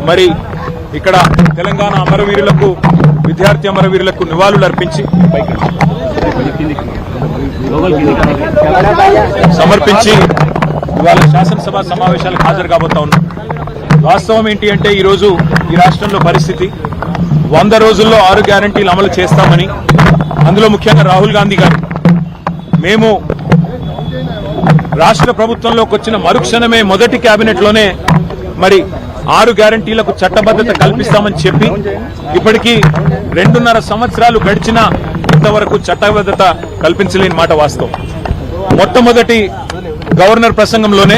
మరి ఇక్కడ తెలంగాణ అమరవీరులకు విద్యార్థి అమరవీరులకు నివాళులు అర్పించి సమర్పించి ఇవాళ శాసనసభ సమావేశాలకు హాజరు కాబోతా ఉన్నాం. వాస్తవం ఏంటి అంటే ఈరోజు ఈ రాష్ట్రంలో పరిస్థితి 100 రోజుల్లో 6 గ్యారంటీలు అమలు చేస్తామని, అందులో ముఖ్యంగా రాహుల్ గాంధీ గారు మేము రాష్ట్ర ప్రభుత్వంలోకి వచ్చిన మరుక్షణమే మొదటి కేబినెట్లోనే మరి 6 గ్యారంటీలకు చట్టబద్ధత కల్పిస్తామని చెప్పి ఇప్పటికీ 2.5 సంవత్సరాలు గడిచినా ఇంతవరకు చట్టబద్ధత కల్పించలేని మాట వాస్తవం. మొట్టమొదటి గవర్నర్ ప్రసంగంలోనే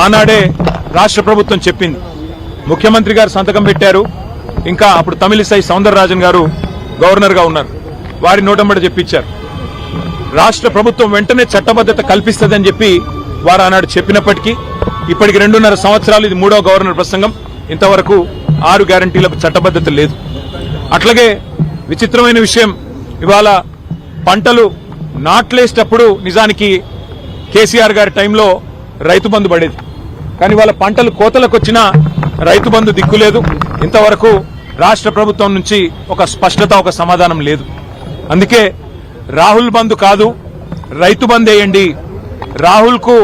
ఆనాడే రాష్ట్ర ప్రభుత్వం చెప్పింది. ముఖ్యమంత్రి గారు సంతకం పెట్టారు. ఇంకా అప్పుడు తమిళిసై సౌందరరాజన్ గారు గవర్నర్ గా ఉన్నారు. వారి నోటంబడ చెప్పించారు. రాష్ట్ర ప్రభుత్వం వెంటనే చట్టబద్ధత కల్పిస్తుందని చెప్పి వారు ఆనాడు చెప్పినప్పటికీ ఇప్పటికి 2.5 సంవత్సరాలు ఇది 3వ గవర్నర్ ప్రసంగం. ఇంతవరకు 6 గ్యారంటీలకు చట్టబద్ధత లేదు. అట్లాగే విచిత్రమైన విషయం, ఇవాళ పంటలు నాట్లేసేటప్పుడు నిజానికి కేసీఆర్ గారి టైంలో రైతు బంధు పడేది. కానీ వాళ్ళ పంటలు కోతలకు వచ్చినా రైతు బంధు దిక్కులేదు. ఇంతవరకు రాష్ట్ర ప్రభుత్వం నుంచి ఒక స్పష్టత, ఒక సమాధానం లేదు. అందుకే రాహుల్ బంధు కాదు, రైతు బంద్ వేయండి, రాహుల్ కు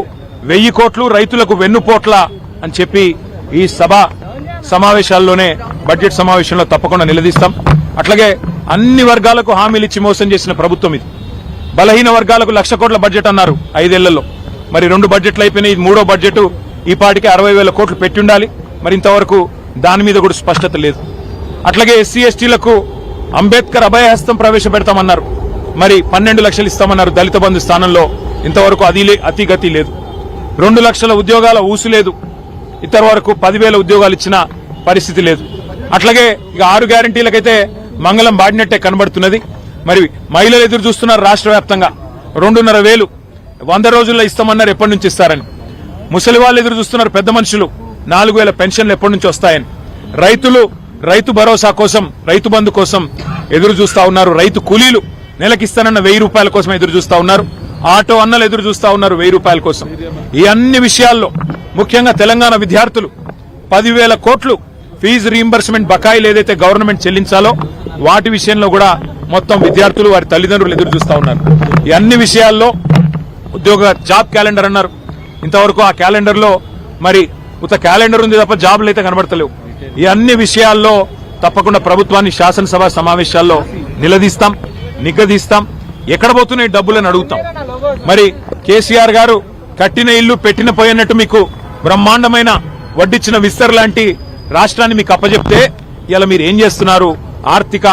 1000 కోట్లు, రైతులకు వెన్నుపోట్ల అని చెప్పి ఈ సభ సమావేశాల్లోనే బడ్జెట్ సమావేశంలో తప్పకుండా నిలదీస్తాం. అట్లాగే అన్ని వర్గాలకు హామీలు ఇచ్చి మోసం చేసిన ప్రభుత్వం ఇది. బలహీన వర్గాలకు 1,00,000 కోట్ల బడ్జెట్ అన్నారు 5 ఏళ్లలో. మరి 2 బడ్జెట్లు అయిపోయినాయి. 3వ బడ్జెట్ ఈ పాటికి 60,000 కోట్లు పెట్టి ఉండాలి. మరి ఇంతవరకు దాని మీద కూడా స్పష్టత లేదు. అట్లాగే ఎస్సీ ఎస్టీలకు అంబేద్కర్ అభయహస్తం ప్రవేశపెడతామన్నారు. మరి 12 లక్షలు ఇస్తామన్నారు దళిత బంధు స్థానంలో. ఇంతవరకు అతిగతి లేదు. 2 లక్షల ఉద్యోగాల ఊసు లేదు. ఇంతవరకు 10,000 ఉద్యోగాలు ఇచ్చిన పరిస్థితి లేదు. అట్లాగే ఇక 6 గ్యారంటీలకైతే మంగళం బాడినట్టే కనబడుతున్నది. మరి మహిళలు ఎదురు చూస్తున్నారు రాష్ట్ర వ్యాప్తంగా. 2,500 100 రోజుల్లో ఇస్తామన్నారు, ఎప్పటి నుంచి ఇస్తారని. ముసలి వాళ్ళు ఎదురు చూస్తున్నారు, పెద్ద మనుషులు 4,000 పెన్షన్లు ఎప్పటి నుంచి వస్తాయని. రైతులు రైతు భరోసా కోసం, రైతు బంధు కోసం ఎదురు చూస్తా ఉన్నారు. రైతు కూలీలు నెలకిస్తానన్న 1,000 రూపాయల కోసం ఎదురు చూస్తా ఉన్నారు. ఆటో అన్నలు ఎదురు చూస్తా ఉన్నారు 1,000 రూపాయల కోసం. ఈ అన్ని విషయాల్లో ముఖ్యంగా తెలంగాణ విద్యార్థులు 10,000 కోట్లు ఫీజు రీయింబర్స్మెంట్ బకాయిలు ఏదైతే గవర్నమెంట్ చెల్లించాలో వాటి విషయంలో కూడా మొత్తం విద్యార్థులు, వారి తల్లిదండ్రులు ఎదురు చూస్తా ఉన్నారు. ఈ అన్ని విషయాల్లో జాబ్ క్యాలెండర్ అన్నారు. ఇంతవరకు ఆ క్యాలెండర్ లో మరి ఉత్త క్యాలెండర్ ఉంది తప్ప జాబ్లు అయితే కనబడతలేవు. ఈ అన్ని విషయాల్లో తప్పకుండా ప్రభుత్వాన్ని శాసనసభ సమావేశాల్లో నిలదీస్తాం, నిగ్గదీస్తాం. ఎక్కడ పోతున్నాయి డబ్బులని అడుగుతాం. మరి కేసీఆర్ గారు కట్టిన ఇల్లు పెట్టిన పోయినట్టు మీకు బ్రహ్మాండమైన వడ్డిచ్చిన విస్తర్ లాంటి రాష్ట్రాన్ని మీకు అప్పచెప్తే ఇలా మీరు ఏం చేస్తున్నారు, ఆర్థిక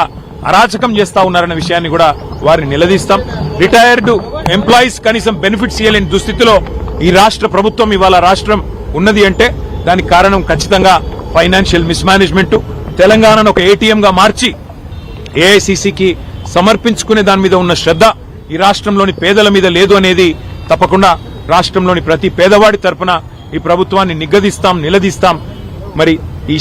అరాచకం చేస్తా ఉన్నారన్న విషయాన్ని కూడా వారిని నిలదీస్తాం. రిటైర్డ్ ఎంప్లాయీస్ కనీసం బెనిఫిట్స్ ఇవ్వలేని దుస్థితిలో ఈ రాష్ట్ర ప్రభుత్వం ఇవాళ రాష్ట్రం ఉన్నది అంటే దానికి కారణం ఖచ్చితంగా ఫైనాన్షియల్ మిస్మేనేజ్మెంట్. తెలంగాణను ఒక ఏటీఎం గా మార్చి ఏఐసీసీకి సమర్పించుకునే దాని మీద ఉన్న శ్రద్ధ ఈ రాష్ట్రంలోని పేదల మీద లేదు అనేది తప్పకుండా రాష్ట్రంలోని ప్రతి పేదవాడి తరపున ఈ ప్రభుత్వాన్ని నిగ్గదీస్తాం, నిలదీస్తాం. మరి